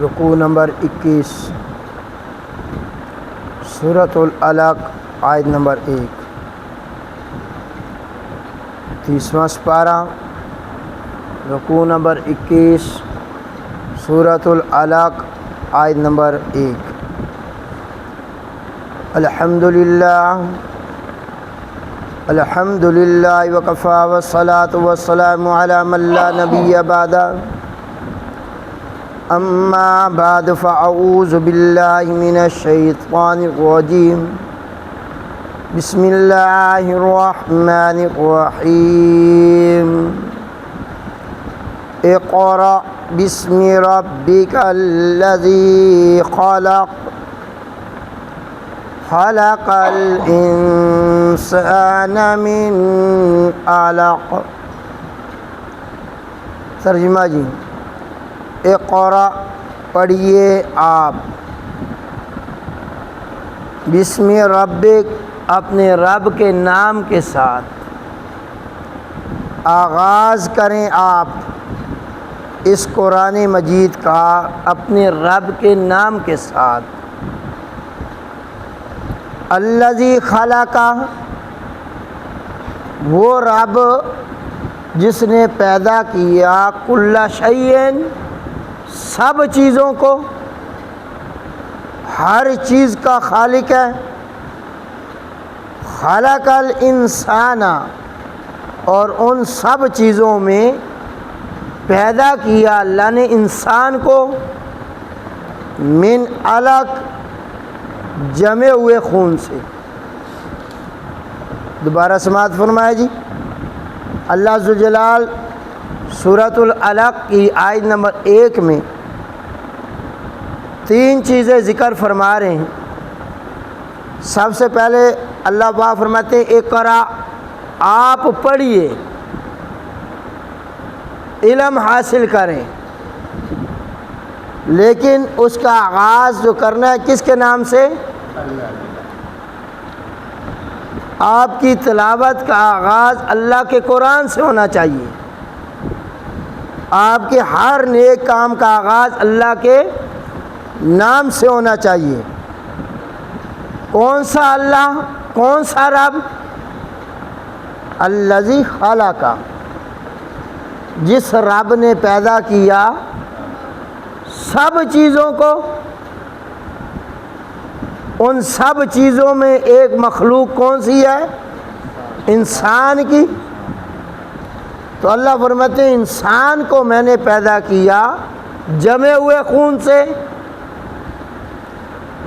رکوع نمبر 21 سورۃ العلق آیت نمبر 1 30واں سپارہ رکوع نمبر 21 سورۃ العلق آیت نمبر 1 الحمدللہ وکفی والصلاۃ والسلام علی من لا نبی بعدہ اما بعد فاعوذ باللہ من الشیطان الرجیم بسم اللہ الرحمن الرحیم اقرأ بسم ربک الذی خلق خلق الانسان من علق۔ ترجمہ جی، اقرأ پڑھیے آپ، بسم ربک اپنے رب کے نام کے ساتھ، آغاز کریں آپ اس قرآن مجید کا اپنے رب کے نام کے ساتھ۔ الذی خلق، وہ رب جس نے پیدا کیا، کل شیء سب چیزوں کو، ہر چیز کا خالق ہے۔ خلق الانسان، اور ان سب چیزوں میں پیدا کیا اللہ نے انسان کو، من علق جمے ہوئے خون سے۔ دوبارہ سماعت فرمائے جی، اللہ ذوالجلال سورۃ العلق کی آیت نمبر 1 میں 3 چیزیں ذکر فرما رہے ہیں۔ سب سے پہلے اللہ پاک فرماتے ہیں اقرأ، آپ پڑھیے، علم حاصل کریں، لیکن اس کا آغاز جو کرنا ہے کس کے نام سے؟ آپ کی تلاوت کا آغاز اللہ کے قرآن سے ہونا چاہیے، آپ کے ہر نیک کام کا آغاز اللہ کے نام سے ہونا چاہیے۔ کون سا اللہ، کون سا رب؟ الذی خلق، جس رب نے پیدا کیا سب چیزوں کو، ان سب چیزوں میں ایک مخلوق کون سی ہے؟ انسان کی۔ تو اللہ فرماتے ہیں انسان کو میں نے پیدا کیا جمے ہوئے خون سے۔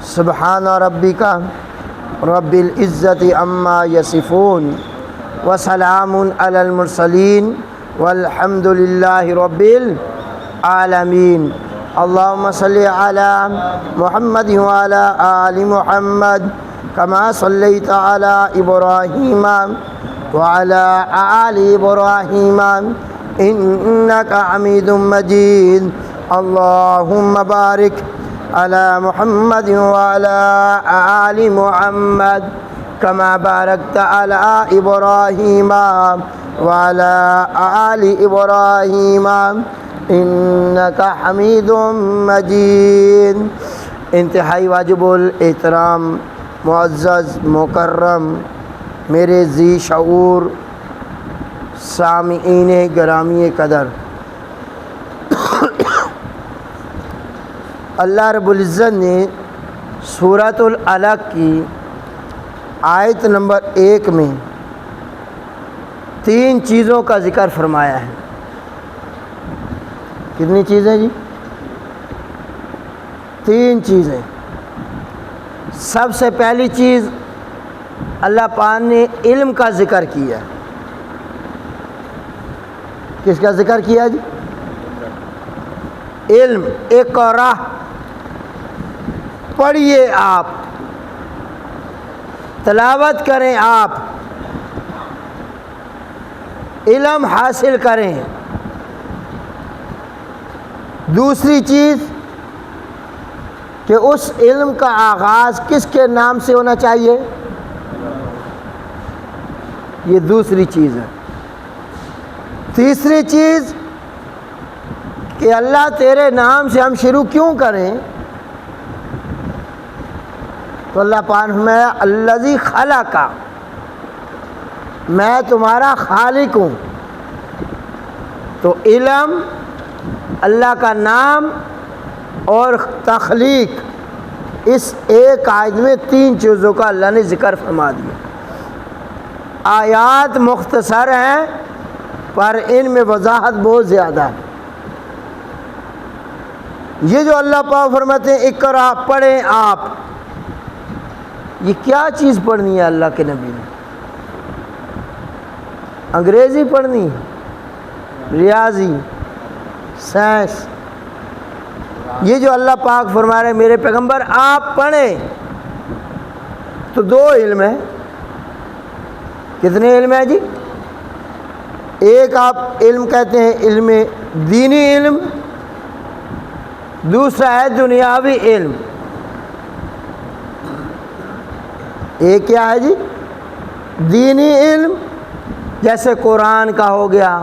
سبحان ربک رب العزت عما یصفون وسلام علی المرسلین والحمد للہ رب العالمین۔ اللہم صلی علی محمد وعلی آل محمد کما صلیت علی ابراہیم وعلی آل ابراہیم انک حمید مجید۔ اللہم بارک علی محمد وعلی آل محمد کما بارکت علی ابراہیم وعلی آل ابراہیم انک حمید مجید۔ انتہائی واجب الاحترام معزز مکرم میرے ذی شعور سامعین گرامی قدر، اللہ رب العزت نے سورۃ العلق کی آیت نمبر 1 میں 3 چیزوں کا ذکر فرمایا ہے۔ کتنی چیزیں جی؟ 3 چیزیں۔ سب سے پہلی چیز اللہ پاک نے علم کا ذکر کیا۔ کس کا ذکر کیا جی؟ علم۔ اقرأ، پڑھیے آپ، تلاوت کریں آپ، علم حاصل کریں۔ دوسری چیز کہ اس علم کا آغاز کس کے نام سے ہونا چاہیے؟ یہ دوسری چیز ہے۔ تیسری چیز کہ اللہ تیرے نام سے ہم شروع کیوں کریں؟ تو اللہ پاک میں الذی خلق، میں تمہارا خالق ہوں۔ تو علم، اللہ کا نام اور تخلیق، اس ایک آیت میں 3 چیزوں کا اللہ نے ذکر فرما دیا۔ آیات مختصر ہیں پر ان میں وضاحت بہت زیادہ ہے۔ یہ جو اللہ پاک فرماتے ہیں اقرا، پڑھیں آپ، یہ کیا چیز پڑھنی ہے اللہ کے نبی نے؟ انگریزی پڑھنی، ریاضی، سائنس؟ یہ جو اللہ پاک فرما رہے ہیں میرے پیغمبر آپ پڑھیں، تو 2 علم ہیں۔ کتنے علم ہیں جی؟ ایک آپ علم کہتے ہیں علم دینی علم، دوسرا ہے دنیاوی علم۔ ایک کیا ہے جی؟ دینی علم، جیسے قرآن کا ہو گیا،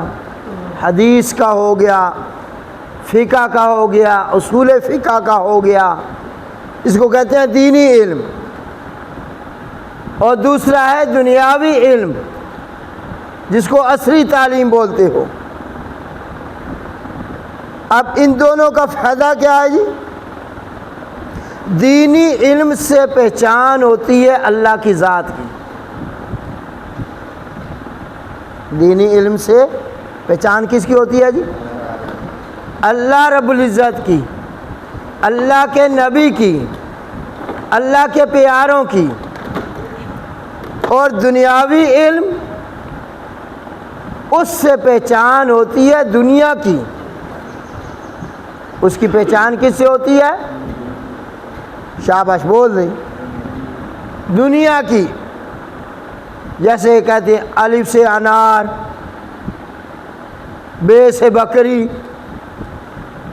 حدیث کا ہو گیا، فقہ کا ہو گیا، اصول فقہ کا ہو گیا، اس کو کہتے ہیں دینی علم۔ اور دوسرا ہے دنیاوی علم، جس کو عصری تعلیم بولتے ہو۔ اب ان دونوں کا فائدہ کیا ہے جی؟ دینی علم سے پہچان ہوتی ہے اللہ کی ذات کی۔ دینی علم سے پہچان کس کی ہوتی ہے جی؟ اللہ رب العزت کی، اللہ کے نبی کی، اللہ کے پیاروں کی۔ اور دنیاوی علم، اس سے پہچان ہوتی ہے دنیا کی۔ اس کی پہچان کس سے ہوتی ہے؟ شاباش بول دیں، دنیا کی۔ جیسے کہتے ہیں الف سے انار، بے سے بکری،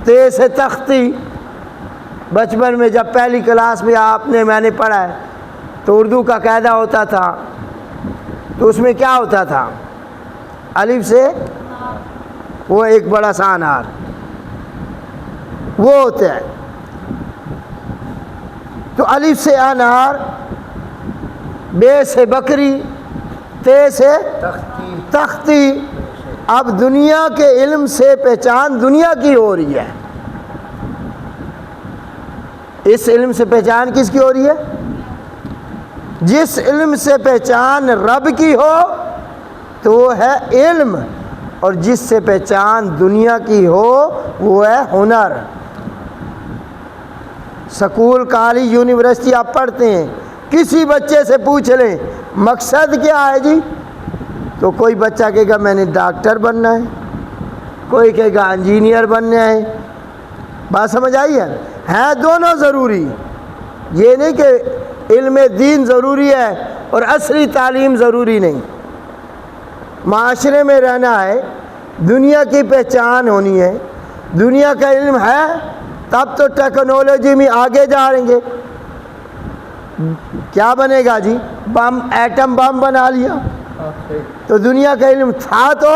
تے سے تختی۔ بچپن میں جب پہلی کلاس میں میں نے پڑھا ہے تو اردو کا قاعدہ ہوتا تھا، تو اس میں کیا ہوتا تھا؟ الف سے وہ ایک بڑا سا انار وہ ہوتا ہے۔ تو الف سے انار، بے سے بکری، تے سے تختی۔ اب دنیا کے علم سے پہچان دنیا کی ہو رہی ہے۔ اس علم سے پہچان کس کی ہو رہی ہے؟ جس علم سے پہچان رب کی ہو تو وہ ہے علم، اور جس سے پہچان دنیا کی ہو وہ ہے ہنر۔ سکول، کالج، یونیورسٹی آپ پڑھتے ہیں، کسی بچے سے پوچھ لیں مقصد کیا ہے جی، تو کوئی بچہ کہے گا میں نے ڈاکٹر بننا ہے، کوئی کہے گا انجینئر بننا ہے۔ بات سمجھ آئی ہے دونوں ضروری، یہ نہیں کہ علم دین ضروری ہے اور عصری تعلیم ضروری نہیں۔ معاشرے میں رہنا ہے، دنیا کی پہچان ہونی ہے، دنیا کا علم ہے تب تو ٹیکنالوجی میں آگے جائیں گے۔ کیا بنے گا جی؟ بم، ایٹم بم بنا لیا، تو دنیا کا علم تھا تو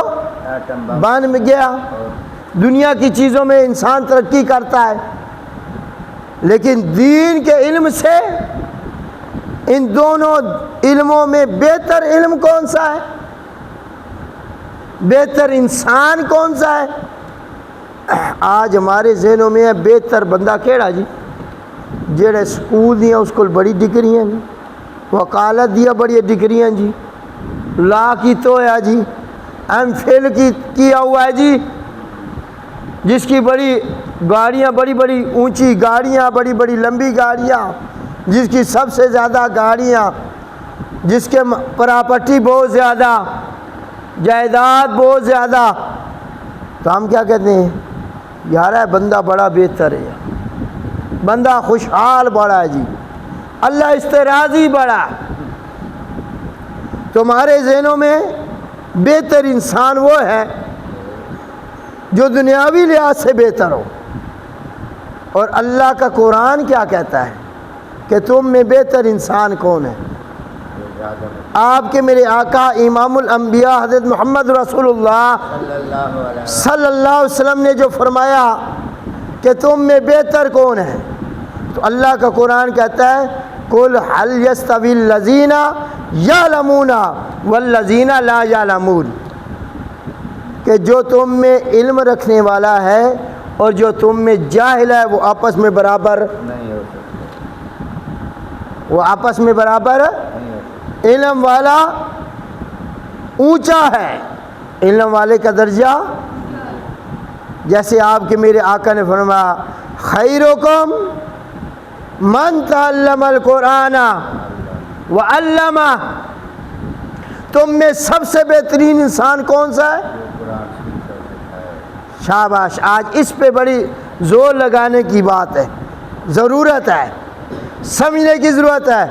بن گیا۔ دنیا کی چیزوں میں انسان ترقی کرتا ہے، لیکن دین کے علم سے ان دونوں علموں میں بہتر علم کون سا ہے؟ بہتر انسان کون سا ہے؟ آج ہمارے ذہنوں میں ہے بہتر بندہ کیڑا جی؟ جڑے سکول دیا اس کو بڑی ڈگریاں جی، وکالت دیا بڑی ڈگریاں جی، لا کی تو ہے جی، ایم فل کیا ہوا ہے جی، جس کی بڑی گاڑیاں، بڑی بڑی اونچی گاڑیاں، بڑی بڑی لمبی گاڑیاں، جس کی سب سے زیادہ گاڑیاں، جس کے پراپرٹی بہت زیادہ، جائیداد بہت زیادہ، تو ہم کیا کہتے ہیں؟ یار ہے بندہ بڑا بہتر ہے، بندہ خوشحال بڑا ہے جی، اللہ استراضی بڑا۔ تمہارے ذہنوں میں بہتر انسان وہ ہے جو دنیاوی لحاظ سے بہتر ہو، اور اللہ کا قرآن کیا کہتا ہے کہ تم میں بہتر انسان کون ہے؟ آپ کے میرے آقا امام الانبیاء حضرت محمد رسول اللہ صلی اللہ علیہ وسلم نے جو فرمایا کہ تم میں بہتر کون ہے، تو اللہ کا قرآن کہتا ہے قُلْ هَلْ يَسْتَوِي الَّذِينَ يَعْلَمُونَ وَالَّذِينَ لَا يَعْلَمُونَ، کہ جو تم میں علم رکھنے والا ہے اور جو تم میں جاہل ہے وہ آپس میں برابر نہیں ہو سکتے، وہ آپس میں برابر علم والا اونچا ہے، علم والے کا درجہ، جیسے آپ کے میرے آقا نے فرمایا خیرکم من تعلم القرآن وعلمہ، تم میں سب سے بہترین انسان کون سا ہے؟ شاباش، آج اس پہ بڑی زور لگانے کی بات ہے، ضرورت ہے، سمجھنے کی ضرورت ہے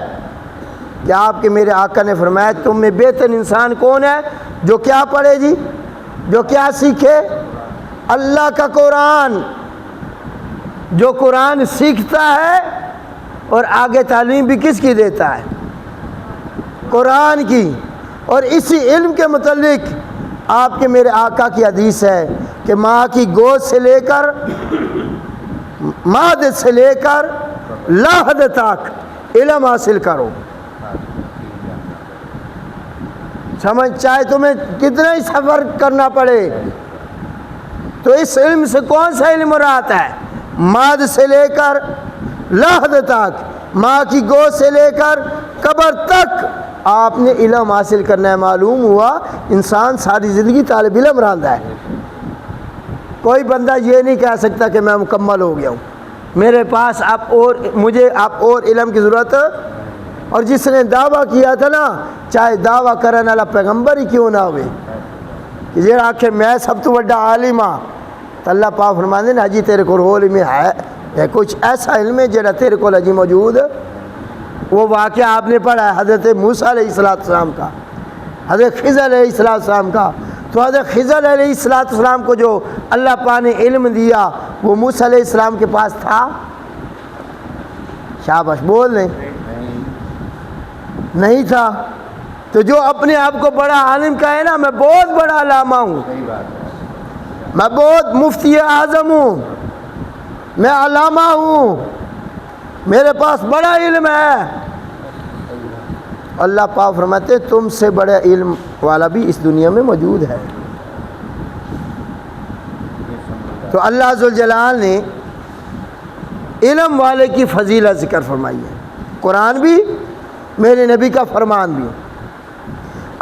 کہ آپ کے میرے آقا نے فرمایا تم میں بہتر انسان کون ہے؟ جو کیا پڑھے جی، جو کیا سیکھے؟ اللہ کا قرآن، جو قرآن سیکھتا ہے اور آگے تعلیم بھی کس کی دیتا ہے؟ قرآن کی، اور اسی علم کے متعلق آپ کے میرے آقا کی حدیث ہے کہ ماں کی گود سے لے کر مہد سے لے کر لاحد تک علم حاصل کرو، سمجھ، چاہے تمہیں کتنا ہی سفر کرنا پڑے، تو اس علم سے کون سا علم مراد ہے؟ مہد سے لے کر لاحد تک، ماں کی گود سے لے کر قبر تک آپ نے علم حاصل کرنا ہے۔ معلوم ہوا انسان ساری زندگی طالب علم رہتا ہے، کوئی بندہ یہ نہیں کہہ سکتا کہ میں مکمل ہو گیا ہوں، میرے پاس مجھے اب اور علم کی ضرورت، اور جس نے دعویٰ کیا تھا نا، چاہے دعویٰ کرنے والا پیغمبر ہی کیوں نہ ہوئے، کہ یہ آخر میں سب تو بڑا عالم ہاں، تو اللہ پاک فرماندے نا جی تیرے کو علم ہے، کچھ ایسا علم ہے جڑا تیرے کو جی موجود۔ وہ واقعہ آپ نے پڑھا ہے حضرت موسیٰ علیہ السلام کا، حضرت خضر علیہ السلام کا، تو حضرت خضر علیہ السلام کو جو اللہ پاک نے علم دیا وہ موسیٰ علیہ السلام کے پاس تھا؟ شاباش، بول لیں، نہیں تھا۔ تو جو اپنے آپ کو بڑا عالم کہے نا میں بہت بڑا علامہ ہوں، میں بہت مفتی اعظم ہوں، میں علامہ ہوں، میرے پاس بڑا علم ہے، اللہ پاک فرماتے تم سے بڑا علم والا بھی اس دنیا میں موجود ہے۔ تو اللہ ذوالجلال نے علم والے کی فضیلت ذکر فرمائی ہے، قرآن بھی، میرے نبی کا فرمان بھی۔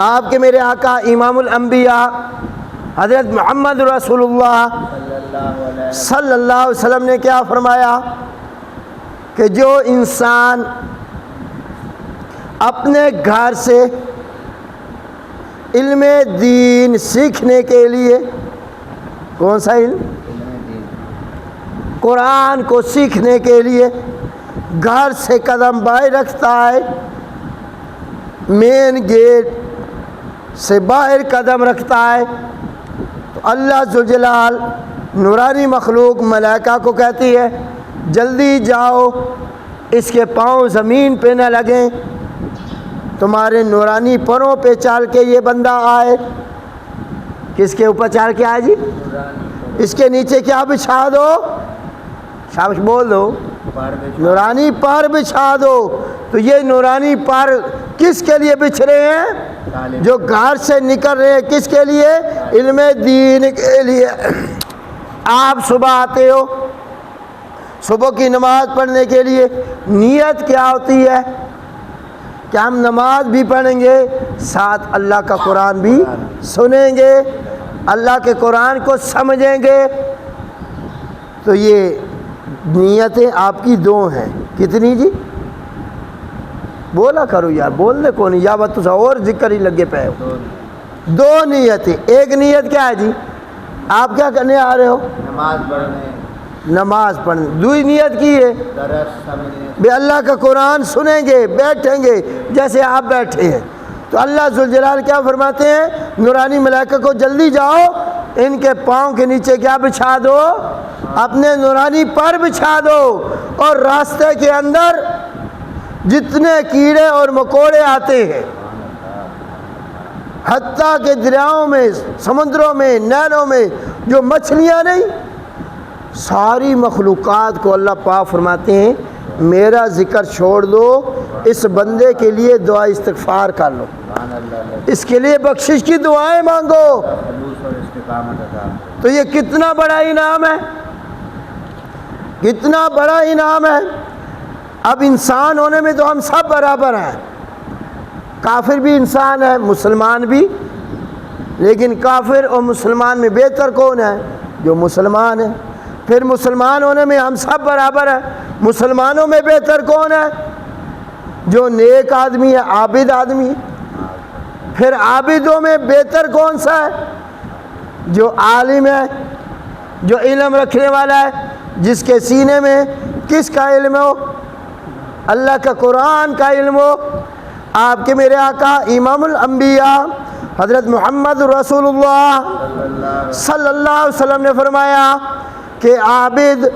آپ کے میرے آقا امام الانبیاء حضرت محمد رسول اللہ صلی اللہ علیہ وسلم نے کیا فرمایا کہ جو انسان اپنے گھر سے علم دین سیکھنے کے لیے، کون سا علم؟ قرآن کو سیکھنے کے لیے گھر سے قدم باہر رکھتا ہے، مین گیٹ سے باہر قدم رکھتا ہے، تو اللہ ذوالجلال نورانی مخلوق ملائکہ کو کہتی ہے جلدی جاؤ، اس کے پاؤں زمین پہ نہ لگیں، تمہارے نورانی پروں پہ چال کے یہ بندہ آئے۔ کس کے اوپر چال کے آئے جی؟ اس کے نیچے کیا بچھا دو؟ شاباش بول دو، نورانی پر بچھا دو۔ تو یہ نورانی پر کس کے لیے بچھ رہے ہیں؟ جو گھر سے نکل رہے ہیں، کس کے لیے؟ علم دین کے لیے۔ آپ صبح آتے ہو، صبح کی نماز پڑھنے کے لیے نیت کیا ہوتی ہے کہ ہم نماز بھی پڑھیں گے، ساتھ اللہ کا قرآن بھی سنیں گے، اللہ کے قرآن کو سمجھیں گے۔ تو یہ نیتیں آپ کی دو ہیں، کتنی جی؟ بولا کرو یار، بولنے کو نہیں، یا بات اور ذکر ہی لگے پہ ہو۔ دو نیتیں، ایک نیت کیا ہے جی؟ آپ کیا کرنے آ رہے ہو؟ نماز پڑھنے۔ دوسری نیت کی ہے بے اللہ کا قرآن سنیں گے، بیٹھیں گے جیسے آپ بیٹھے ہیں۔ تو اللہ ذوالجلال کیا فرماتے ہیں؟ نورانی ملائکہ کو جلدی جاؤ، ان کے پاؤں کے نیچے کیا بچھا دو؟ اپنے نورانی پر بچھا دو، اور راستے کے اندر جتنے کیڑے اور مکوڑے آتے ہیں حتیٰ کہ دریاؤں میں، سمندروں میں، نہروں میں جو مچھلیاں نہیں، ساری مخلوقات کو اللہ پاک فرماتے ہیں میرا ذکر چھوڑ دو، اس بندے کے لیے دعا استغفار کر لو، اس کے لیے بخشش کی دعائیں مانگو۔ تو یہ کتنا بڑا انعام ہے، کتنا بڑا انعام ہے۔ اب انسان ہونے میں تو ہم سب برابر ہیں، کافر بھی انسان ہے، مسلمان بھی، لیکن کافر اور مسلمان میں بہتر کون ہے؟ جو مسلمان ہے۔ پھر مسلمان ہونے میں ہم سب برابر ہیں، مسلمانوں میں بہتر کون ہے؟ جو نیک آدمی ہے، عابد آدمی ہے۔ پھر عابدوں میں بہتر کون سا ہے؟ جو عالم ہے، جو علم رکھنے والا ہے، جس کے سینے میں کس کا علم ہو؟ اللہ کا قرآن کا علم ہو۔ آپ کے میرے آقا امام الانبیاء حضرت محمد رسول اللہ صلی اللہ علیہ وسلم نے فرمایا کہ عابد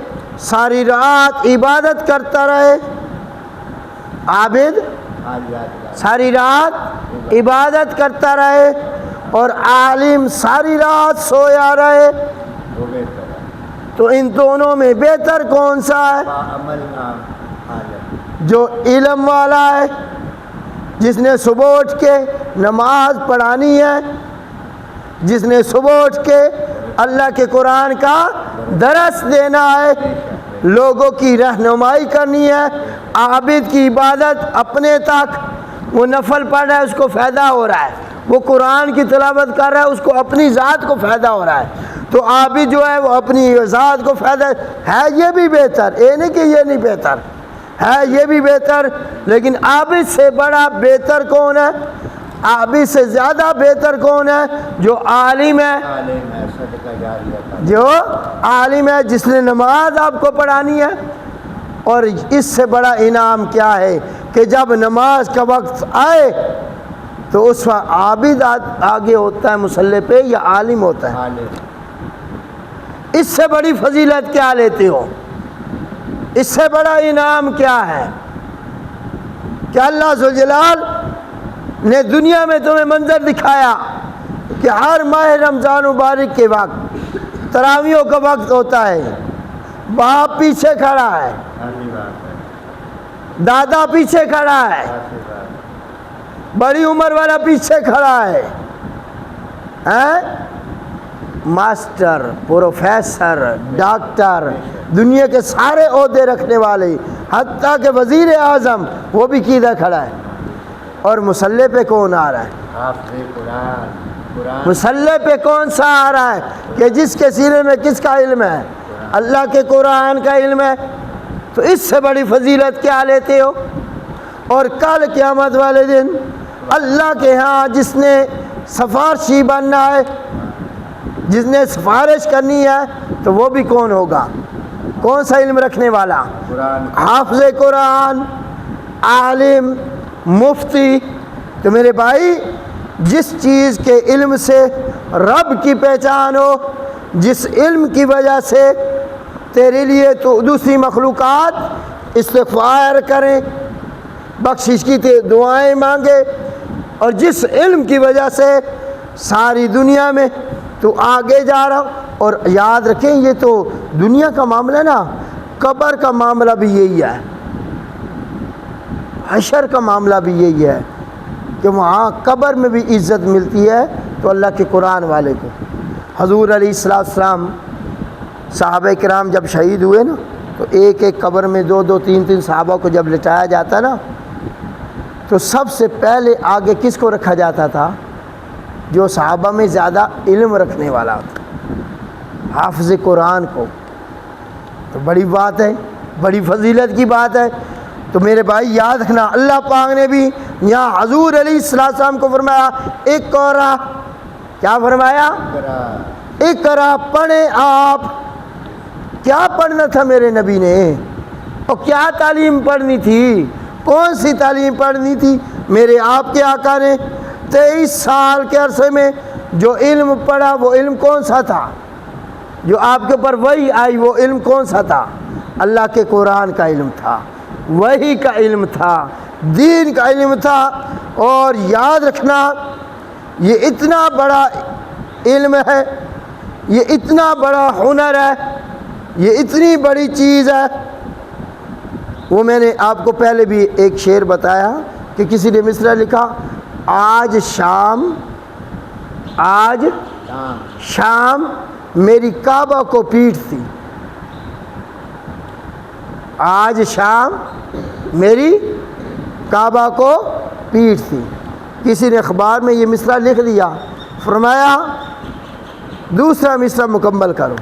ساری رات عبادت کرتا رہے، عابد ساری رات عبادت کرتا رہے اور عالم ساری رات سویا رہے، تو ان دونوں میں بہتر کون سا ہے؟ جو علم والا ہے، جس نے صبح اٹھ کے نماز پڑھانی ہے، جس نے صبح اٹھ کے اللہ کے قرآن کا درس دینا ہے، لوگوں کی رہنمائی کرنی ہے۔ عابد کی عبادت اپنے تک، وہ نفل پڑھ رہا ہے اس کو فائدہ ہو رہا ہے، وہ قرآن کی تلاوت کر رہا ہے اس کو اپنی ذات کو فائدہ ہو رہا ہے، تو عابد جو ہے وہ اپنی ذات کو فائدہ ہے۔ یہ بھی بہتر، یہ نہیں کہ یہ نہیں بہتر ہے، یہ بھی بہتر، لیکن عابد سے بڑا بہتر کون ہے؟ عابد سے زیادہ بہتر کون ہے؟ جو عالم ہے، جو عالم ہے، جس نے نماز آپ کو پڑھانی ہے۔ اور اس سے بڑا انعام کیا ہے کہ جب نماز کا وقت آئے تو اس وقت عابد آگے ہوتا ہے مصلی پہ یا عالم ہوتا ہے؟ اس سے بڑی فضیلت کیا لیتے ہو؟ اس سے بڑا انعام کیا ہے کہ اللہ ذوالجلال نے دنیا میں تمہیں منظر دکھایا کہ ہر ماہ رمضان مبارک کے وقت تراویحوں کا وقت ہوتا ہے، باپ پیچھے کھڑا ہے، دادا پیچھے کھڑا ہے، بڑی عمر والا پیچھے کھڑا ہے، ماسٹر، پروفیسر، ڈاکٹر، دنیا کے سارے عہدے رکھنے والے، حتیٰ کہ وزیر اعظم وہ بھی کدھر کھڑا ہے، اور مصلی پہ کون آ رہا ہے؟ مصلی پہ کون سا آ رہا ہے کہ جس کے سینے میں کس کا علم ہے؟ اللہ کے قرآن کا علم ہے۔ تو اس سے بڑی فضیلت کیا لیتے ہو؟ اور کل قیامت والے دن اللہ کے ہاں جس نے سفارشی بننا ہے، جس نے سفارش کرنی ہے، تو وہ بھی کون ہوگا؟ کون سا علم رکھنے والا؟ حافظ قرآن، عالم، مفتی۔ تو میرے بھائی، جس چیز کے علم سے رب کی پہچان ہو، جس علم کی وجہ سے تیرے لیے تو دوسری مخلوقات استغفار کریں، بخشش کی دعائیں مانگے، اور جس علم کی وجہ سے ساری دنیا میں تو آگے جا رہا ہوں۔ اور یاد رکھیں یہ تو دنیا کا معاملہ نا، قبر کا معاملہ بھی یہی ہے، حشر کا معاملہ بھی یہی ہے کہ وہاں قبر میں بھی عزت ملتی ہے تو اللہ کے قرآن والے کو۔ حضور علیہ السلام صحابہ کرام جب شہید ہوئے نا، تو ایک ایک قبر میں دو دو تین تین صحابہ کو جب لٹایا جاتا نا، تو سب سے پہلے آگے کس کو رکھا جاتا تھا؟ جو صحابہ میں زیادہ علم رکھنے والا ہوتا، حافظ قرآن کو۔ تو بڑی بات ہے، بڑی فضیلت کی بات ہے۔ تو میرے بھائی یاد رکھنا، اللہ پاک نے بھی یہاں حضور علیہ السلام کو فرمایا اقرا، کیا فرمایا؟ اقرا، پڑھیں آپ۔ کیا پڑھنا تھا میرے نبی نے؟ اور کیا تعلیم پڑھنی تھی؟ کون سی تعلیم پڑھنی تھی؟ میرے آپ کے آقا نے 23 سال کے عرصے میں جو علم پڑھا، وہ علم کون سا تھا؟ جو آپ کے اوپر وحی آئی وہ علم کون سا تھا؟ اللہ کے قرآن کا علم تھا، وحی کا علم تھا، دین کا علم تھا۔ اور یاد رکھنا یہ اتنا بڑا علم ہے، یہ اتنا بڑا ہنر ہے، یہ اتنی بڑی چیز ہے۔ وہ میں نے آپ کو پہلے بھی ایک شعر بتایا کہ کسی نے مصرع لکھا، آج شام میری کعبہ کو پیٹ تھی، آج شام میری کعبہ کو پیٹ تھی۔ کسی نے اخبار میں یہ مصرع لکھ دیا، فرمایا دوسرا مصرع مکمل کرو،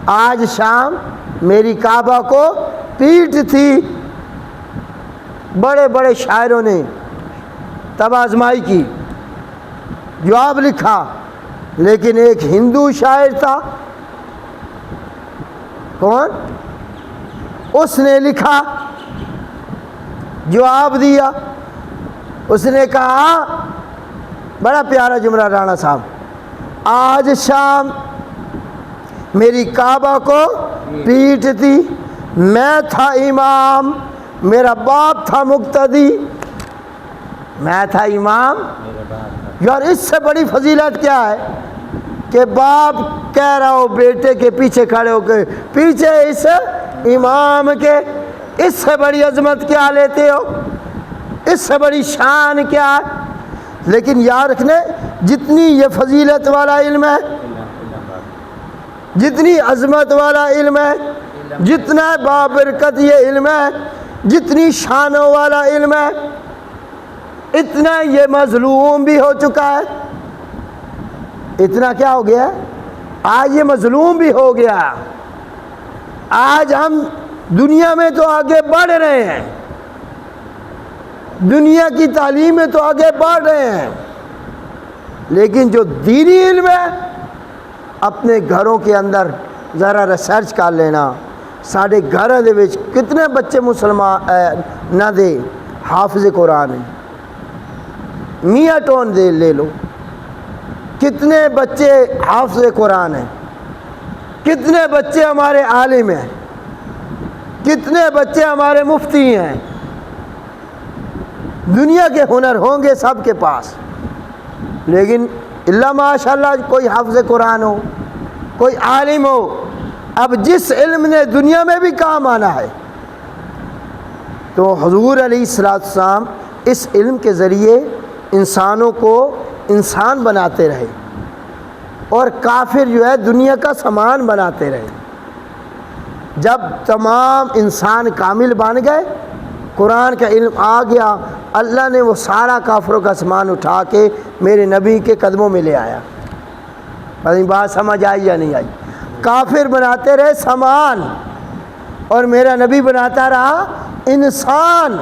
آج شام میری کعبہ کو پیٹ تھی۔ بڑے بڑے شاعروں نے تب آزمائی کی، جواب لکھا، لیکن ایک ہندو شاعر تھا، کون؟ اس نے لکھا، جواب دیا۔ اس نے کہا، بڑا پیارا جملہ رانا صاحب، آج شام میری کعبہ کو پیٹ تھی، میں تھا امام میرا باپ تھا مقتدی، میں تھا امام۔ یار اس سے بڑی فضیلت کیا ہے کہ باپ کہہ رہا ہو بیٹے کے پیچھے کھڑے ہو کے، پیچھے اس امام کے، اس سے بڑی عظمت کیا لیتے ہو، اس سے بڑی شان کیا ہے؟ لیکن یاد رکھنے، جتنی یہ فضیلت والا علم ہے، جتنی عظمت والا علم ہے، جتنا بابرکت یہ علم ہے، جتنی شانوں والا علم ہے، اتنا یہ مظلوم بھی ہو چکا ہے۔ اتنا کیا ہو گیا؟ آج یہ مظلوم بھی ہو گیا۔ آج ہم دنیا میں تو آگے بڑھ رہے ہیں، دنیا کی تعلیم میں تو آگے بڑھ رہے ہیں، لیکن جو دینی علم ہے، اپنے گھروں کے اندر ذرا ریسرچ کر لینا، ساڑھے گھروں دے وچ کتنے بچے مسلمان نہ دے حافظ قرآن ہیں، میاں ٹون دے لے لو، کتنے بچے حافظ قرآن ہیں، کتنے بچے ہمارے عالم ہیں، کتنے بچے ہمارے مفتی ہیں۔ دنیا کے ہنر ہوں گے سب کے پاس، لیکن اللہ ماشاءاللہ کوئی حافظ قرآن ہو، کوئی عالم ہو۔ اب جس علم نے دنیا میں بھی کام آنا ہے، تو حضور علیہ السلام اس علم کے ذریعے انسانوں کو انسان بناتے رہے، اور کافر جو ہے دنیا کا سامان بناتے رہے۔ جب تمام انسان کامل بن گئے، قرآن کا علم آ گیا، اللہ نے وہ سارا کافروں کا سامان اٹھا کے میرے نبی کے قدموں میں لے آیا۔ بات سمجھ آئی یا نہیں آئی؟ کافر بناتے رہے سامان، اور میرا نبی بناتا رہا انسان۔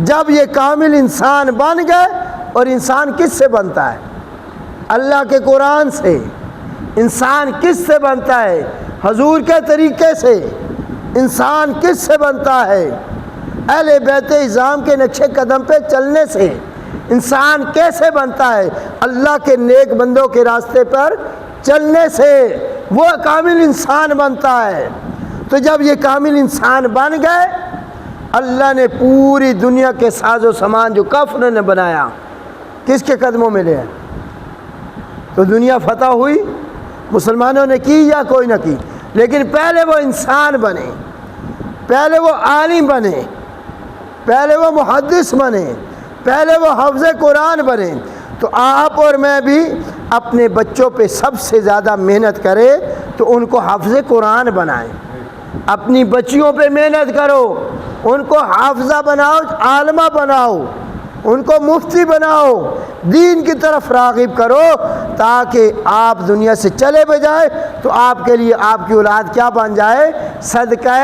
جب یہ کامل انسان بن گئے، اور انسان کس سے بنتا ہے؟ اللہ کے قرآن سے۔ انسان کس سے بنتا ہے؟ حضور کے طریقے سے۔ انسان کس سے بنتا ہے؟ اہل بیت اعظام کے نقش قدم پہ چلنے سے۔ انسان کیسے بنتا ہے؟ اللہ کے نیک بندوں کے راستے پر چلنے سے وہ کامل انسان بنتا ہے۔ تو جب یہ کامل انسان بن گئے، اللہ نے پوری دنیا کے ساز و سامان جو کافروں نے بنایا کس کے قدموں میں لے آئے؟ تو دنیا فتح ہوئی، مسلمانوں نے کی یا کوئی نہ کی، لیکن پہلے وہ انسان بنے، پہلے وہ عالم بنے، پہلے وہ محدث بنے، پہلے وہ حافظ قرآن بنے۔ تو آپ اور میں بھی اپنے بچوں پہ سب سے زیادہ محنت کریں تو ان کو حافظ قرآن بنائیں۔ اپنی بچیوں پہ محنت کرو، ان کو حافظہ بناؤ، عالمہ بناؤ، ان کو مفتی بناؤ، دین کی طرف راغب کرو، تاکہ آپ دنیا سے چلے بجائے تو آپ کے لیے آپ کی اولاد کیا بن جائے؟ صدقہ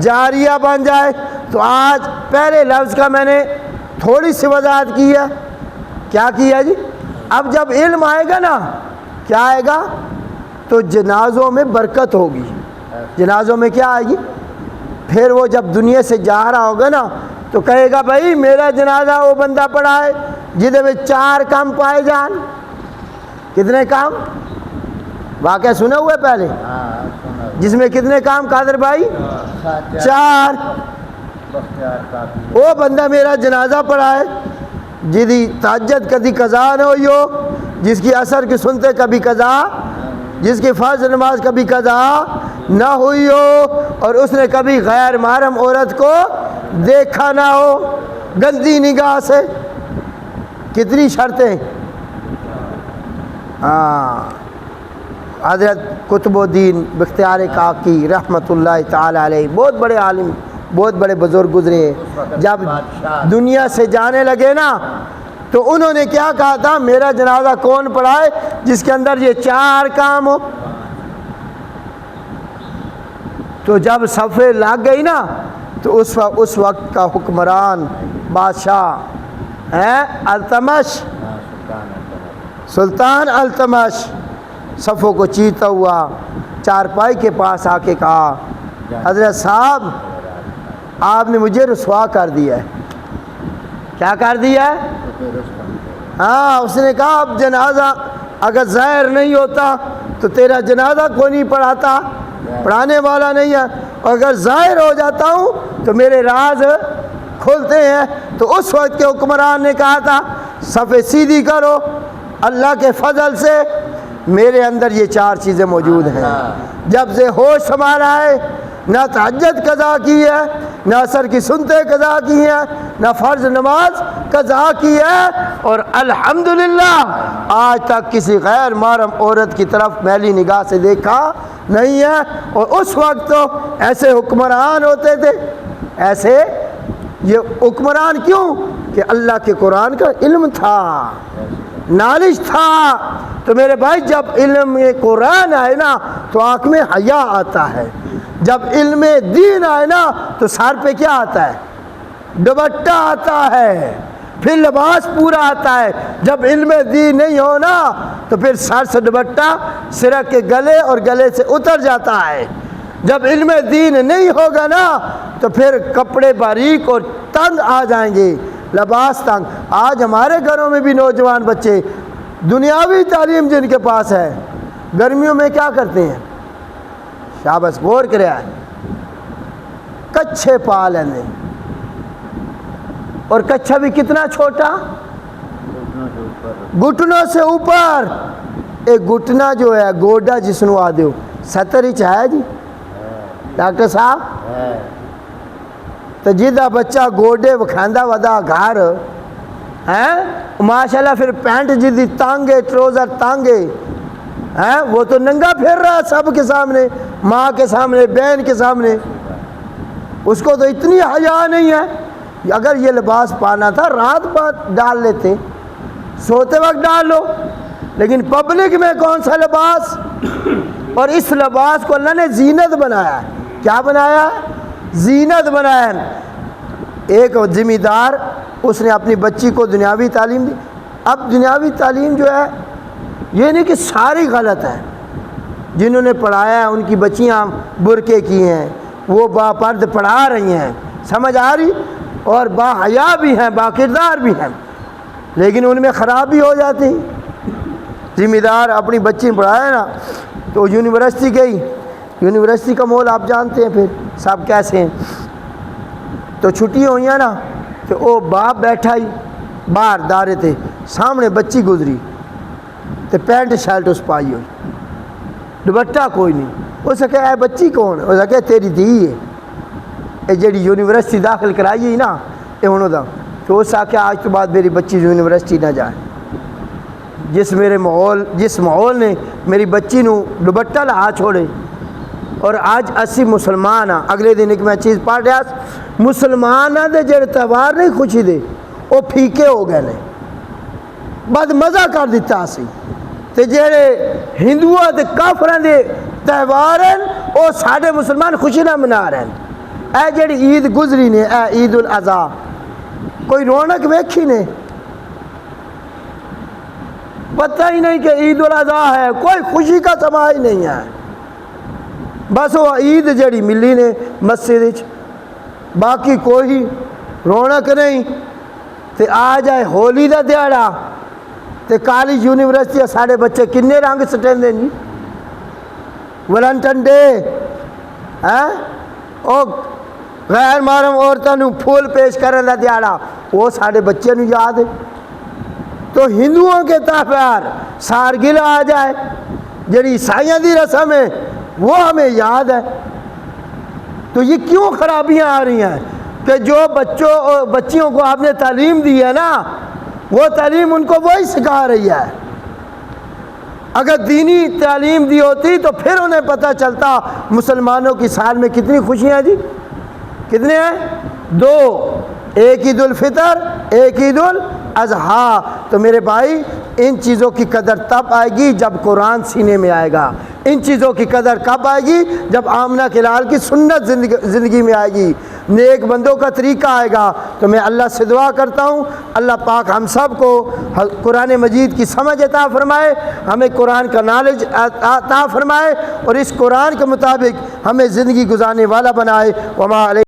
جاریہ بن جائے۔ تو آج پہلے لفظ کا میں نے تھوڑی سی وضاحت کی ہے۔ کیا کیا جی؟ اب جب علم آئے گا نا، کیا آئے گا؟ تو جنازوں میں برکت ہوگی۔ جنازوں میں کیا آئے گی؟ پھر وہ جب دنیا سے جا رہا ہوگا نا تو کہے گا بھائی میرا جنازہ وہ بندہ پڑا ہے جہدے میں 4 کام پائے جان۔ کتنے کام؟ واقعہ سنے ہوئے پہلے؟ جس میں کتنے کام قادر بھائی؟ 4۔ وہ بندہ میرا جنازہ پڑا ہے، جدی تہجد کبھی قضا نہ ہوئی ہو، جس کی اثر کی سنتے کبھی قضا، جس کی فرض نماز کبھی قضا نہ ہوئی ہو، اور اس نے کبھی غیر محرم عورت کو دیکھا نہ ہو گندی نگاہ سے۔ کتنی شرطیں؟ حضرت قطب الدین بختیار کاکی رحمۃ اللہ تعالی علیہ، بہت بڑے عالم، بہت بڑے بزرگ گزرے ہیں، جب دنیا سے جانے لگے نا تو انہوں نے کیا کہا تھا، میرا جنازہ کون پڑھائے جس کے اندر یہ 4 کام ہو۔ تو جب صفحے لگ گئی نا تو اس وقت کا حکمران بادشاہ التمش، سلطان التمش صفوں کو چیرتا ہوا چارپائی کے پاس آ کے کہا، حضرت صاحب آپ نے مجھے رسوا کر دیا ہے۔ کیا کر دیا ہے؟ اس نے کہا اب جنازہ اگر ظاہر نہیں ہوتا تو تیرا جنازہ کوئی نہیں پڑھاتا، پڑھانے والا نہیں ہے، اور اگر ظاہر ہو جاتا ہوں تو میرے راز کھلتے ہیں۔ تو اس وقت کے حکمران نے کہا تھا صفیں سیدھی کرو، اللہ کے فضل سے میرے اندر یہ 4 چیزیں موجود ہیں۔ جب سے ہوش سنبھالا ہے، نہ تہجد قضا کی ہے، نہ عصر کی سنتیں قضا کی ہیں، نہ فرض نماز قضا کی ہے، اور الحمدللہ آج تک کسی غیر محرم عورت کی طرف میلی نگاہ سے دیکھا نہیں ہے۔ اور اس وقت تو ایسے حکمران ہوتے تھے، ایسے یہ حکمران کیوں کہ اللہ کے قرآن کا علم تھا، نالج تھا۔ تو میرے بھائی جب علم قرآن آئے نا تو آنکھ میں حیا آتا ہے، جب علم دین آئے نا تو سر پہ کیا آتا ہے؟ دوپٹہ آتا ہے، پھر لباس پورا آتا ہے۔ جب علم دین نہیں ہونا تو پھر سر سے دوپٹہ سر کے گلے اور گلے سے اتر جاتا ہے۔ جب علم دین نہیں ہوگا نا تو پھر کپڑے باریک اور تنگ آ جائیں گے، لباس تنگ۔ آج ہمارے گھروں میں بھی نوجوان بچے دنیاوی تعلیم جن کے پاس ہے، گرمیوں میں کیا کرتے ہیں؟ شاباش غور کرے آئے، کچھے پا لینے، اور کچھا بھی کتنا چھوٹا، گھٹنوں سے اوپر۔ ایک گھٹنا جو ہے گوڈا جسنو آدھو 70 انچ ہے جی ڈاکٹر صاحب، تو جدہ بچہ گوڈے وکھاندہ ودا گھر ہیں ماشاءاللہ، پھر پینٹ جدی تانگے، ٹروزر تانگے ہیں، وہ تو ننگا پھر رہا سب کے سامنے، ماں کے سامنے، بہن کے سامنے، اس کو تو اتنی حیا نہیں ہے۔ اگر یہ لباس پانا تھا رات بات ڈال لیتے، سوتے وقت ڈال لو، لیکن پبلک میں کون سا لباس؟ اور اس لباس کو اللہ نے زینت بنایا ہے۔ کیا بنایا ہے؟ زینت بنایا ہے۔ ایک ذمہ دار اس نے اپنی بچی کو دنیاوی تعلیم دی۔ اب دنیاوی تعلیم جو ہے یہ نہیں کہ ساری غلط ہے، جنہوں نے پڑھایا ہے ان کی بچیاں برقعے کی ہیں، وہ باپرد پڑھا رہی ہیں، سمجھ آ رہی، اور با حیا بھی ہیں، با کردار بھی ہیں، لیکن ان میں خرابی ہو جاتی۔ ذمہ دار اپنی بچی پڑھایا نا تو یونیورسٹی گئی، یونیورسٹی کا مول آپ جانتے ہیں پھر سب کیسے ہیں، تو چھٹی ہوئی ہیں نا تو وہ باپ بیٹھا ہی باہر دارے تھے، سامنے بچی گزری تو پینٹ شرٹ اس پائی ہوئی، دوپٹہ کوئی نہیں۔ اس نے کہا اے بچی کون ہے؟ اس نے کہا تیری دھی ہے، اے جڑی یونیورسٹی داخل کرائی نا یہ انہوں دا۔ تو اس نے کہا آج تو بعد میری بچی یونیورسٹی نہ جائے، جس ماحول نے میری بچی نو دوپٹہ لا چھوڑے۔ اور آج اسی مسلمان ہاں، اگلے دن ایک میں چیز پڑھ رہا، مسلمان دے جڑے تہوار نہیں خوشی دے وہ پھیکے ہو گئے نے، بد مزہ کر دیتا اسی، تے جڑے ہندوؤں تے کافراں دے تہوار ہیں وہ ساڈے مسلمان خوشی نہ منا رہے ہیں۔ اے جڑی عید گزری نے، اے عید الاضحیٰ، کوئی رونق ویکھی نے؟ پتہ ہی نہیں کہ عید الاضحیٰ ہے، کوئی خوشی کا سما ہی نہیں ہے۔ بس وہ عید جڑی ملی نے مسجد وچ، باقی کوئی رونق نہیں۔ تے آ جائے ہولی دا دیہڑا تے کالج یونیورسٹی ساڑے بچے کنے رنگ سٹیندے جی، ویلنٹن ڈے او غیر محرم عورتوں نو پھول پیش کرن دا دیہڑا وہ ساڑے بچے نو یاد ہے۔ تو ہندوؤں کے تہوار سارگل آ جائے، جڑی عیسائیاں دی رسم ہے وہ ہمیں یاد ہے۔ تو یہ کیوں خرابیاں آ رہی ہیں کہ جو بچیوں کو آپ نے تعلیم دی ہے نا، وہ تعلیم ان کو وہی سکھا رہی ہے۔ اگر دینی تعلیم دی ہوتی تو پھر انہیں پتہ چلتا مسلمانوں کی سال میں کتنی خوشیاں جی، کتنے ہیں؟ 2، ایک عید الفطر، ایک عید الاضحیٰ۔ تو میرے بھائی ان چیزوں کی قدر تب آئے گی جب قرآن سینے میں آئے گا۔ ان چیزوں کی قدر کب آئے گی؟ جب آمنہ کے لال کی سنت زندگی میں آئے گی، نیک بندوں کا طریقہ آئے گا۔ تو میں اللہ سے دعا کرتا ہوں اللہ پاک ہم سب کو قرآن مجید کی سمجھ عطا فرمائے، ہمیں قرآن کا نالج عطا فرمائے، اور اس قرآن کے مطابق ہمیں زندگی گزارنے والا بنائے۔ وما علیہ